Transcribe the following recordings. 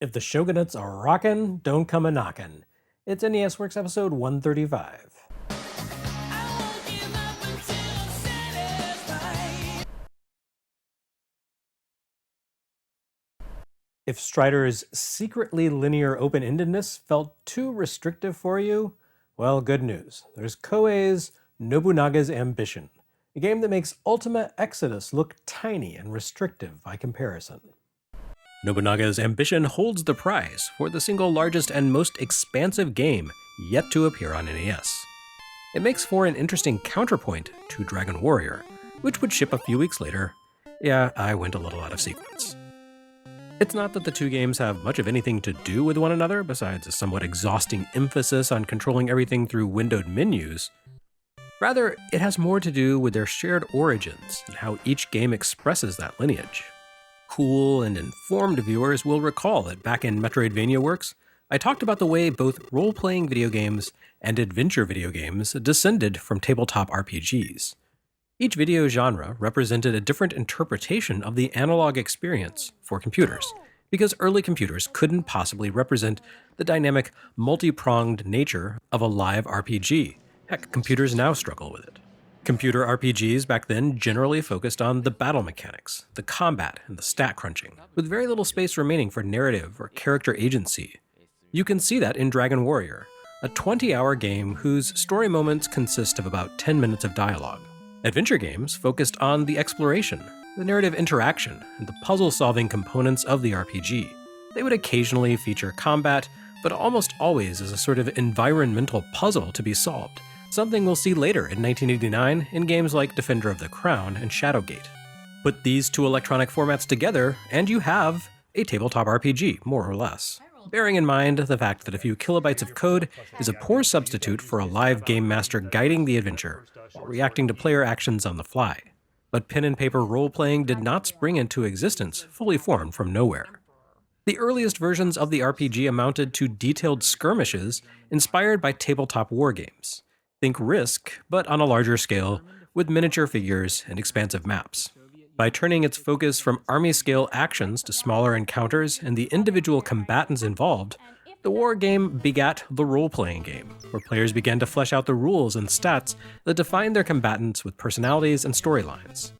If the shogunates are rockin', don't come a knockin'. It's NES Works episode 135. If Strider's secretly linear open-endedness felt too restrictive for you, well, good news. There's Koei's Nobunaga's Ambition, a game that makes Ultima Exodus look tiny and restrictive by comparison. Nobunaga's Ambition holds the prize for the single largest and most expansive game yet to appear on NES. It makes for an interesting counterpoint to Dragon Warrior, which would ship a few weeks later. Yeah, I went a little out of sequence. It's not that the two games have much of anything to do with one another, besides a somewhat exhausting emphasis on controlling everything through windowed menus. Rather, it has more to do with their shared origins and how each game expresses that lineage. Cool and informed viewers will recall that back in Metroidvania Works, I talked about the way both role-playing video games and adventure video games descended from tabletop RPGs. Each video genre represented a different interpretation of the analog experience for computers, because early computers couldn't possibly represent the dynamic, multi-pronged nature of a live RPG. Heck, computers now struggle with it. Computer RPGs back then generally focused on the battle mechanics, the combat, and the stat crunching, with very little space remaining for narrative or character agency. You can see that in Dragon Warrior, a 20-hour game whose story moments consist of about 10 minutes of dialogue. Adventure games focused on the exploration, the narrative interaction, and the puzzle-solving components of the RPG. They would occasionally feature combat, but almost always as a sort of environmental puzzle to be solved, something we'll see later in 1989 in games like Defender of the Crown and Shadowgate. Put these two electronic formats together, and you have a tabletop RPG, more or less. Bearing in mind the fact that a few kilobytes of code is a poor substitute for a live game master guiding the adventure while reacting to player actions on the fly. But pen and paper role-playing did not spring into existence fully formed from nowhere. The earliest versions of the RPG amounted to detailed skirmishes inspired by tabletop wargames. Think Risk, but on a larger scale, with miniature figures and expansive maps. By turning its focus from army-scale actions to smaller encounters and the individual combatants involved, the war game begat the role-playing game, where players began to flesh out the rules and stats that defined their combatants with personalities and storylines.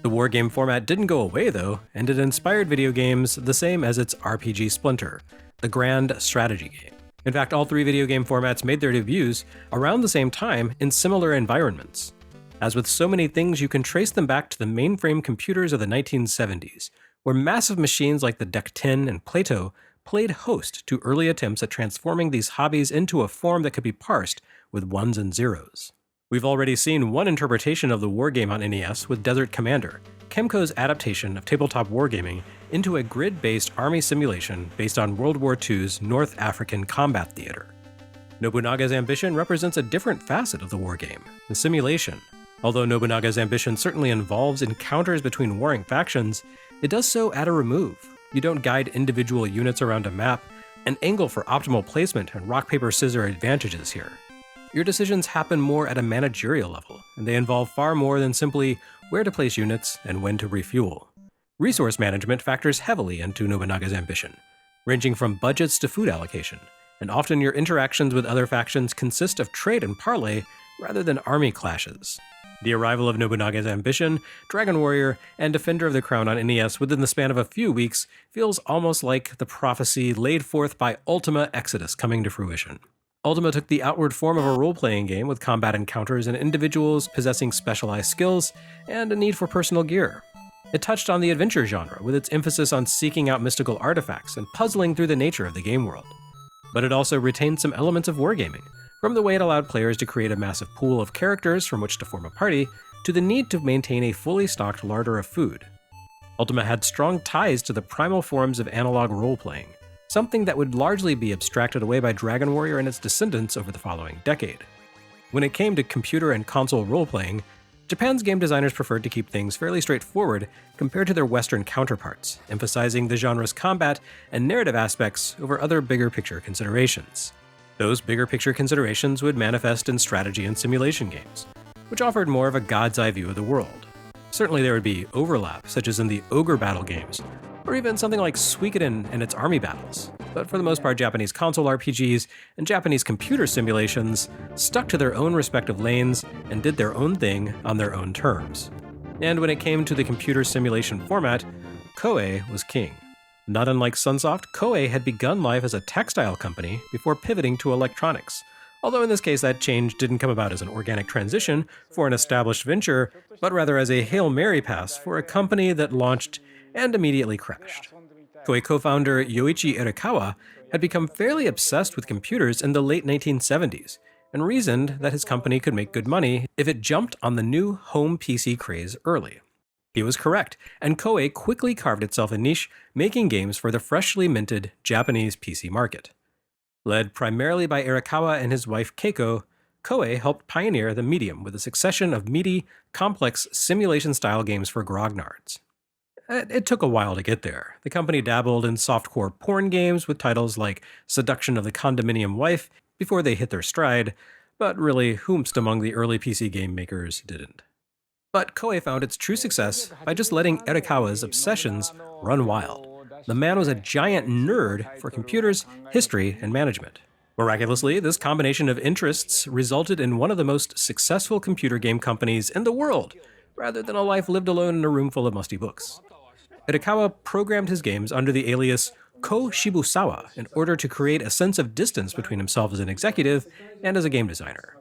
The war game format didn't go away though, and it inspired video games the same as its RPG splinter, the grand strategy game. In fact, all three video game formats made their debuts around the same time in similar environments. As with so many things, you can trace them back to the mainframe computers of the 1970s, where massive machines like the DEC 10 and Plato played host to early attempts at transforming these hobbies into a form that could be parsed with ones and zeros. We've already seen one interpretation of the wargame on NES with Desert Commander, Kemco's adaptation of tabletop wargaming into a grid-based army simulation based on World War II's North African combat theater. Nobunaga's Ambition represents a different facet of the wargame, the simulation. Although Nobunaga's Ambition certainly involves encounters between warring factions, it does so at a remove. You don't guide individual units around a map and angle for optimal placement and rock-paper-scissor advantages here. Your decisions happen more at a managerial level, and they involve far more than simply where to place units and when to refuel. Resource management factors heavily into Nobunaga's Ambition, ranging from budgets to food allocation, and often your interactions with other factions consist of trade and parley rather than army clashes. The arrival of Nobunaga's Ambition, Dragon Warrior, and Defender of the Crown on NES within the span of a few weeks feels almost like the prophecy laid forth by Ultima Exodus coming to fruition. Ultima took the outward form of a role-playing game with combat encounters and individuals possessing specialized skills and a need for personal gear. It touched on the adventure genre with its emphasis on seeking out mystical artifacts and puzzling through the nature of the game world. But it also retained some elements of wargaming, from the way it allowed players to create a massive pool of characters from which to form a party, to the need to maintain a fully stocked larder of food. Ultima had strong ties to the primal forms of analog role-playing, something that would largely be abstracted away by Dragon Warrior and its descendants over the following decade. When it came to computer and console role-playing, Japan's game designers preferred to keep things fairly straightforward compared to their Western counterparts, emphasizing the genre's combat and narrative aspects over other bigger picture considerations. Those bigger picture considerations would manifest in strategy and simulation games, which offered more of a god's eye view of the world. Certainly there would be overlap, such as in the ogre battle games, or even something like Suikoden and its army battles. But for the most part, Japanese console RPGs and Japanese computer simulations stuck to their own respective lanes and did their own thing on their own terms. And when it came to the computer simulation format, Koei was king. Not unlike Sunsoft, Koei had begun life as a textile company before pivoting to electronics. Although in this case that change didn't come about as an organic transition for an established venture, but rather as a Hail Mary pass for a company that launched and immediately crashed. Koei co-founder Yoichi Arakawa had become fairly obsessed with computers in the late 1970s, and reasoned that his company could make good money if it jumped on the new home PC craze early. He was correct, and Koei quickly carved itself a niche making games for the freshly minted Japanese PC market. Led primarily by Arakawa and his wife Keiko, Koei helped pioneer the medium with a succession of meaty, complex simulation-style games for grognards. It took a while to get there. The company dabbled in softcore porn games with titles like Seduction of the Condominium Wife before they hit their stride, but really, whomst among the early PC game makers didn't. But Koei found its true success by just letting Arakawa's obsessions run wild. The man was a giant nerd for computers, history, and management. Miraculously, this combination of interests resulted in one of the most successful computer game companies in the world, rather than a life lived alone in a room full of musty books. Arakawa programmed his games under the alias Ko Shibusawa in order to create a sense of distance between himself as an executive and as a game designer.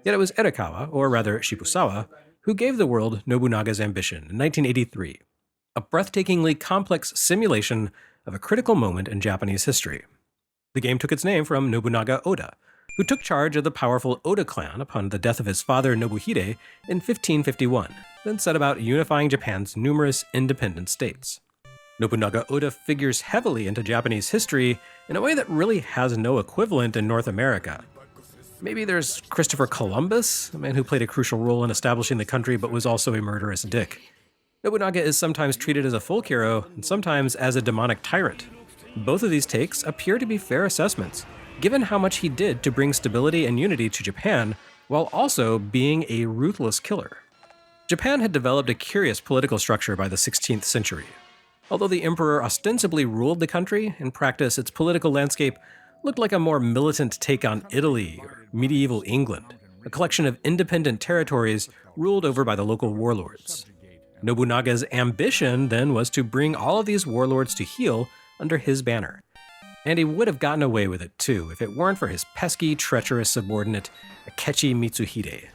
Yet it was Arakawa, or rather Shibusawa, who gave the world Nobunaga's Ambition in 1983, a breathtakingly complex simulation of a critical moment in Japanese history. The game took its name from Nobunaga Oda, who took charge of the powerful Oda clan upon the death of his father Nobuhide in 1551, then set about unifying Japan's numerous independent states. Nobunaga Oda figures heavily into Japanese history in a way that really has no equivalent in North America. Maybe there's Christopher Columbus, a man who played a crucial role in establishing the country but was also a murderous dick. Nobunaga is sometimes treated as a folk hero and sometimes as a demonic tyrant. Both of these takes appear to be fair assessments, given how much he did to bring stability and unity to Japan while also being a ruthless killer. Japan had developed a curious political structure by the 16th century. Although the emperor ostensibly ruled the country, in practice its political landscape looked like a more militant take on Italy or medieval England, a collection of independent territories ruled over by the local warlords. Nobunaga's ambition then was to bring all of these warlords to heel under his banner. And he would have gotten away with it too if it weren't for his pesky, treacherous subordinate, Akechi Mitsuhide.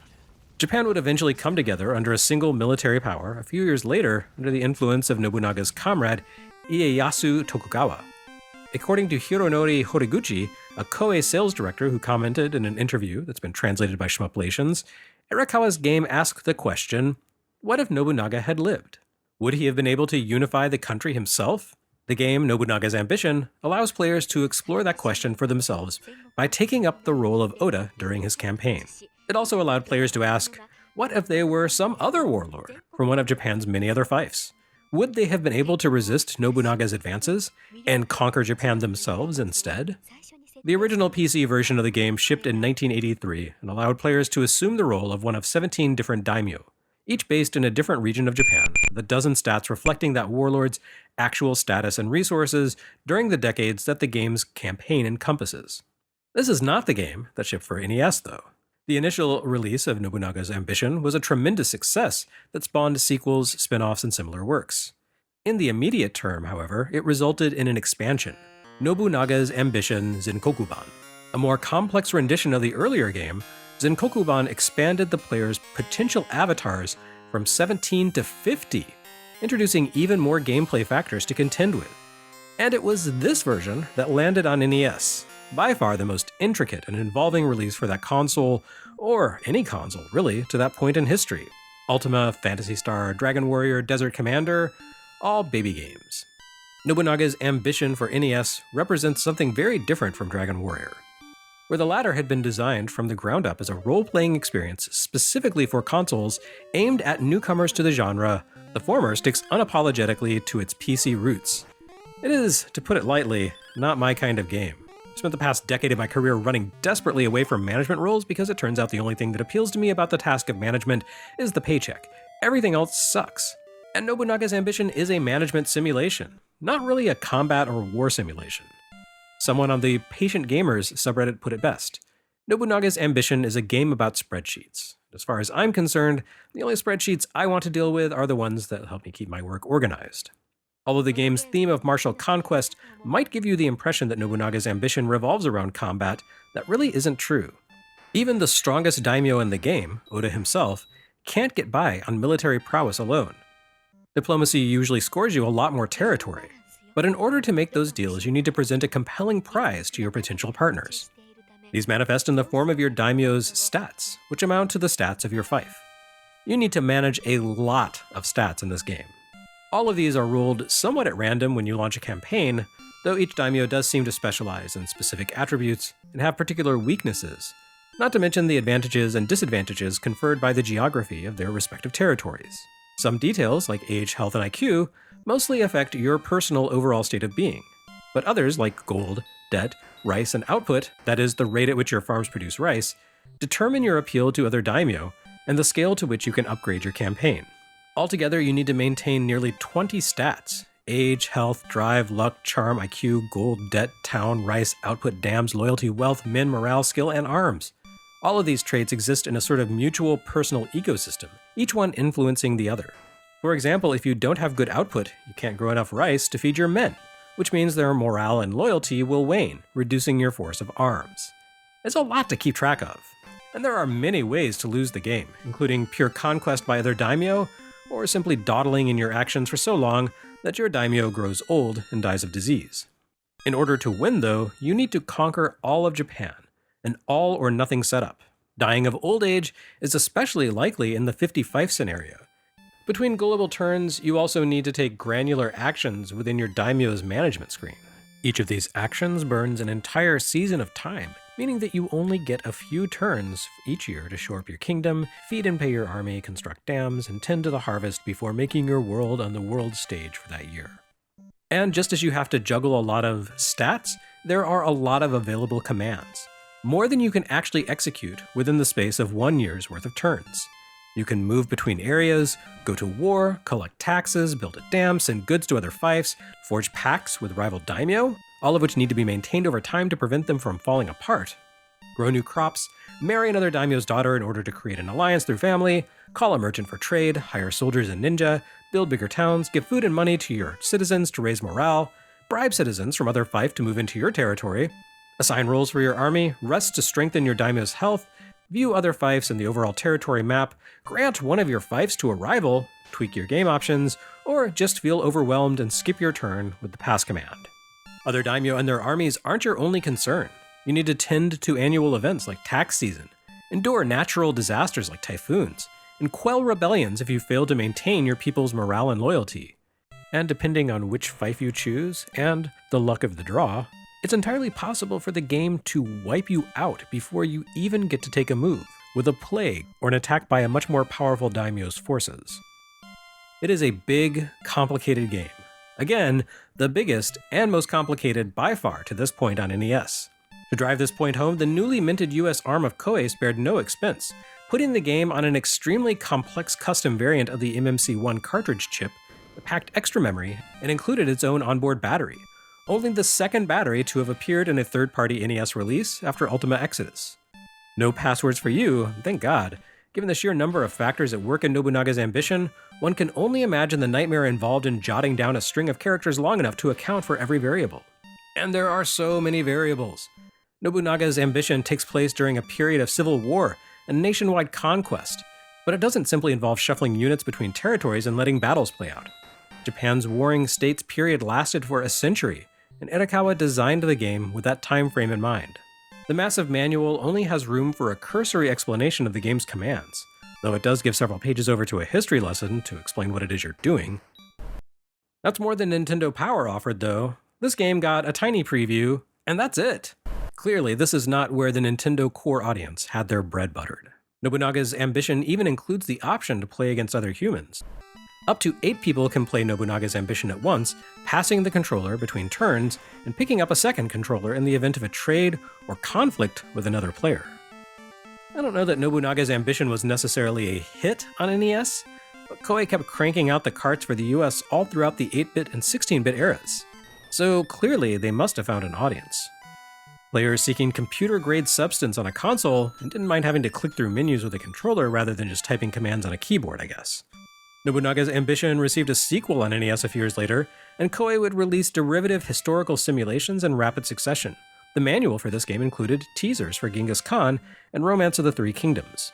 Japan would eventually come together under a single military power a few years later under the influence of Nobunaga's comrade, Ieyasu Tokugawa. According to Hironori Horiguchi, a Koei sales director who commented in an interview that's been translated by Shmuplations, Arakawa's game asked the question, what if Nobunaga had lived? Would he have been able to unify the country himself? The game Nobunaga's Ambition allows players to explore that question for themselves by taking up the role of Oda during his campaign. It also allowed players to ask, what if they were some other warlord from one of Japan's many other fiefs? Would they have been able to resist Nobunaga's advances and conquer Japan themselves instead? The original PC version of the game shipped in 1983 and allowed players to assume the role of one of 17 different daimyo, each based in a different region of Japan, with a dozen stats reflecting that warlord's actual status and resources during the decades that the game's campaign encompasses. This is not the game that shipped for NES, though. The initial release of Nobunaga's Ambition was a tremendous success that spawned sequels, spin-offs, and similar works. In the immediate term, however, it resulted in an expansion, Nobunaga's Ambition Zenkokuban. A more complex rendition of the earlier game, Zenkokuban expanded the player's potential avatars from 17 to 50, introducing even more gameplay factors to contend with. And it was this version that landed on NES, by far the most intricate and involving release for that console, or any console really, to that point in history. Ultima, Phantasy Star, Dragon Warrior, Desert Commander, all baby games. Nobunaga's Ambition for NES represents something very different from Dragon Warrior, where the latter had been designed from the ground up as a role-playing experience specifically for consoles aimed at newcomers to the genre. The former sticks unapologetically to its PC roots. It is, to put it lightly, not my kind of game. I spent the past decade of my career running desperately away from management roles because it turns out the only thing that appeals to me about the task of management is the paycheck. Everything else sucks. And Nobunaga's Ambition is a management simulation. not really a combat or war simulation. Someone on the Patient Gamers subreddit put it best. Nobunaga's Ambition is a game about spreadsheets. As far as I'm concerned, the only spreadsheets I want to deal with are the ones that help me keep my work organized. Although the game's theme of martial conquest might give you the impression that Nobunaga's ambition revolves around combat, that really isn't true. Even the strongest daimyo in the game, Oda himself, can't get by on military prowess alone. Diplomacy usually scores you a lot more territory, but in order to make those deals, you need to present a compelling prize to your potential partners. These manifest in the form of your daimyo's stats, which amount to the stats of your fief. You need to manage a lot of stats in this game. All of these are ruled somewhat at random when you launch a campaign, though each daimyo does seem to specialize in specific attributes and have particular weaknesses, not to mention the advantages and disadvantages conferred by the geography of their respective territories. Some details, like age, health, and IQ, mostly affect your personal overall state of being, but others, like gold, debt, rice, and output, that is, the rate at which your farms produce rice, determine your appeal to other daimyo and the scale to which you can upgrade your campaign. Altogether, you need to maintain nearly 20 stats: age, health, drive, luck, charm, IQ, gold, debt, town, rice, output, dams, loyalty, wealth, min, morale, skill, and arms. All of these traits exist in a sort of mutual personal ecosystem, each one influencing the other. For example, if you don't have good output, you can't grow enough rice to feed your men, which means their morale and loyalty will wane, reducing your force of arms. It's a lot to keep track of, and there are many ways to lose the game, including pure conquest by other daimyo, or simply dawdling in your actions for so long that your daimyo grows old and dies of disease. In order to win, though, you need to conquer all of Japan, an all-or-nothing setup. Dying of old age is especially likely in the 50 fief scenario. Between global turns, you also need to take granular actions within your daimyo's management screen. Each of these actions burns an entire season of time, meaning that you only get a few turns each year to shore up your kingdom, feed and pay your army, construct dams, and tend to the harvest before making your world on the world stage for that year. And just as you have to juggle a lot of stats, there are a lot of available commands. More than you can actually execute within the space of 1 year's worth of turns. You can move between areas, go to war, collect taxes, build a dam, send goods to other fiefs, forge pacts with rival daimyo, all of which need to be maintained over time to prevent them from falling apart, grow new crops, marry another daimyo's daughter in order to create an alliance through family, call a merchant for trade, hire soldiers and ninja, build bigger towns, give food and money to your citizens to raise morale, bribe citizens from other fief to move into your territory, assign roles for your army, rest to strengthen your daimyo's health, view other fiefs in the overall territory map, grant one of your fiefs to a rival, tweak your game options, or just feel overwhelmed and skip your turn with the pass command. Other daimyo and their armies aren't your only concern. You need to tend to annual events like tax season, endure natural disasters like typhoons, and quell rebellions if you fail to maintain your people's morale and loyalty. And depending on which fief you choose, and the luck of the draw, it's entirely possible for the game to wipe you out before you even get to take a move, with a plague or an attack by a much more powerful daimyo's forces. It is a big, complicated game. Again, the biggest and most complicated by far to this point on NES. To drive this point home, the newly minted US arm of Koei spared no expense, putting the game on an extremely complex custom variant of the MMC-1 cartridge chip that packed extra memory and included its own onboard battery, only the second battery to have appeared in a third-party NES release after Ultima Exodus. No passwords for you, thank God. Given the sheer number of factors at work in Nobunaga's Ambition, one can only imagine the nightmare involved in jotting down a string of characters long enough to account for every variable. And there are so many variables. Nobunaga's Ambition takes place during a period of civil war and nationwide conquest, but it doesn't simply involve shuffling units between territories and letting battles play out. Japan's warring states period lasted for a century, and Arakawa designed the game with that time frame in mind. The massive manual only has room for a cursory explanation of the game's commands, though it does give several pages over to a history lesson to explain what it is you're doing. That's more than Nintendo Power offered, though. This game got a tiny preview, and that's it. Clearly, this is not where the Nintendo core audience had their bread buttered. Nobunaga's Ambition even includes the option to play against other humans. Up to 8 people can play Nobunaga's Ambition at once, passing the controller between turns and picking up a second controller in the event of a trade or conflict with another player. I don't know that Nobunaga's Ambition was necessarily a hit on NES, but Koei kept cranking out the carts for the US all throughout the 8-bit and 16-bit eras. So clearly, they must have found an audience. Players seeking computer-grade substance on a console and didn't mind having to click through menus with a controller rather than just typing commands on a keyboard, I guess. Nobunaga's Ambition received a sequel on NES a few years later, and Koei would release derivative historical simulations in rapid succession. The manual for this game included teasers for Genghis Khan and Romance of the Three Kingdoms.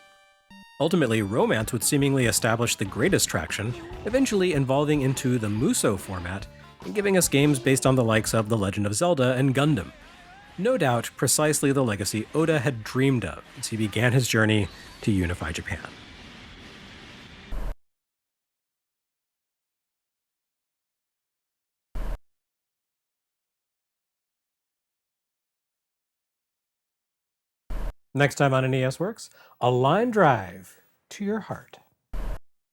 Ultimately, Romance would seemingly establish the greatest traction, eventually evolving into the Muso format and giving us games based on the likes of The Legend of Zelda and Gundam. No doubt, precisely the legacy Oda had dreamed of as he began his journey to unify Japan. Next time on NES Works, a line drive to your heart.